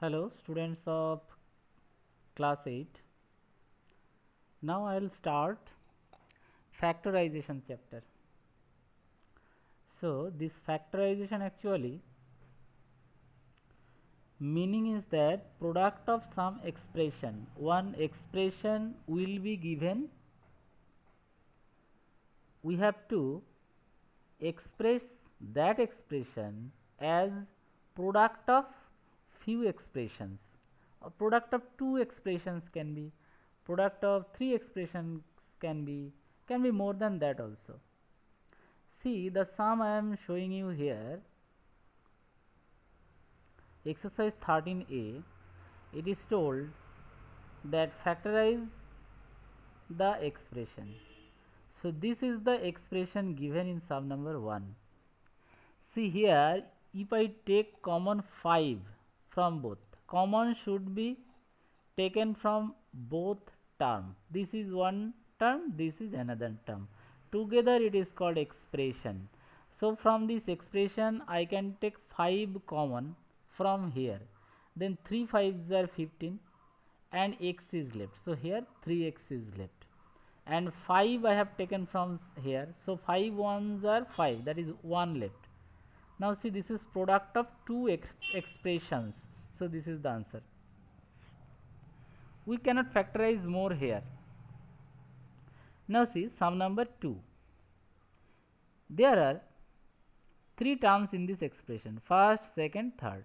Hello students of class 8. Now I will start factorization chapter. So this factorization actually meaning is that product of some expression. One expression will be given. We have to express that expression as product of few expressions. A product of two expressions can be, product of three expressions can be more than that also. See the sum I am showing you here, exercise 13a. It is told that factorize the expression. So this is the expression given in sum number 1. See here, if I take common 5 from both, common should be taken from both term. This is one term, this is another term. Together it is called expression. So from this expression I can take 5 common from here. Then 3 5s are 15 and x is left. So here 3x is left. And 5 I have taken from here. So 5 ones are 5, that is 1 left. Now see, this is product of two expressions. So this is the answer. We cannot factorize more here. Now see sum number 2. There are 3 terms in this expression, first, second, third.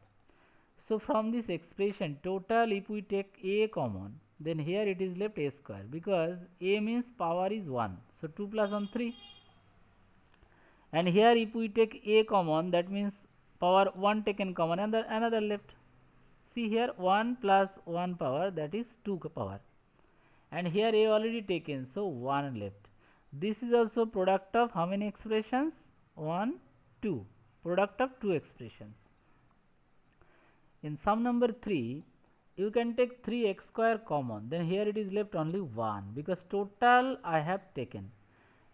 So from this expression total, if we take a common, then here it is left a square, because a means power is 1. So 2 plus 1 3. And here if we take a common, that means power 1 taken common and another left. See here 1 plus 1 power, that is 2 power. And here a already taken, so 1 left. This is also product of how many expressions? 1, 2. Product of 2 expressions. In sum number 3, you can take 3x square common. Then here it is left only 1, because total I have taken.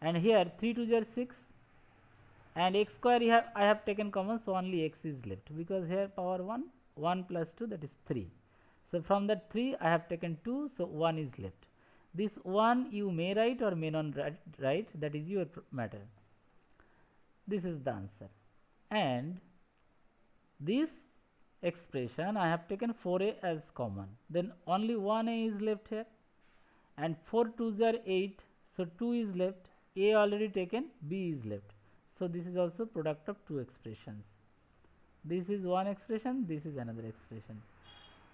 And here 3 2 are 6. And x square I have taken common, so only x is left, because here power 1, 1 plus 2, that is 3. So from that 3 I have taken 2, so 1 is left. This 1 you may write or may not write, that is your matter. This is the answer. And this expression I have taken 4a as common, then only 1a is left here, and 4 2s are 8, so 2 is left, a already taken, b is left. So this is also product of two expressions. This is one expression, this is another expression.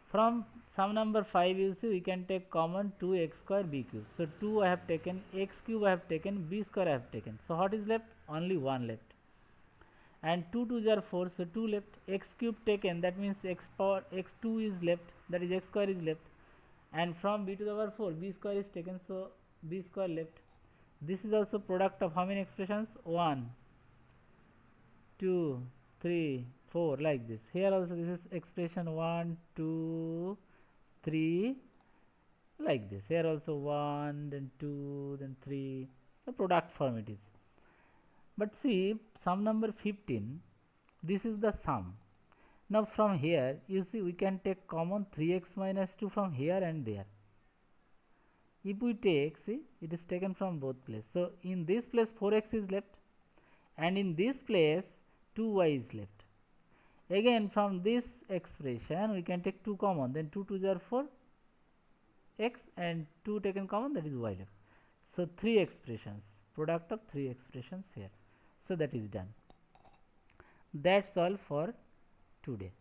From sum number 5, you see we can take common 2x square b cube. So 2 I have taken, x cube I have taken, b square I have taken. So what is left? Only 1 left. And 2 2s are 4, so 2 left. X cube taken, that means x power x2 is left, that is x square is left. And from b to the power 4, b square is taken, so b square left. This is also product of how many expressions? 1, 2, 3, 4, like this. Here also this is expression 1, 2, 3, like this. Here also 1, then 2, then 3. The product form it is. But see sum number 15, this is the sum. Now from here you see we can take common 3x minus 2 from here and there. If we take, see it is taken from both places. So in this place 4x is left, and in this place 2y is left. Again from this expression we can take 2 common, then 2 2s are 4 x and 2 taken common, that is y left. So 3 expressions, product of 3 expressions here. So that is done. That's all for today.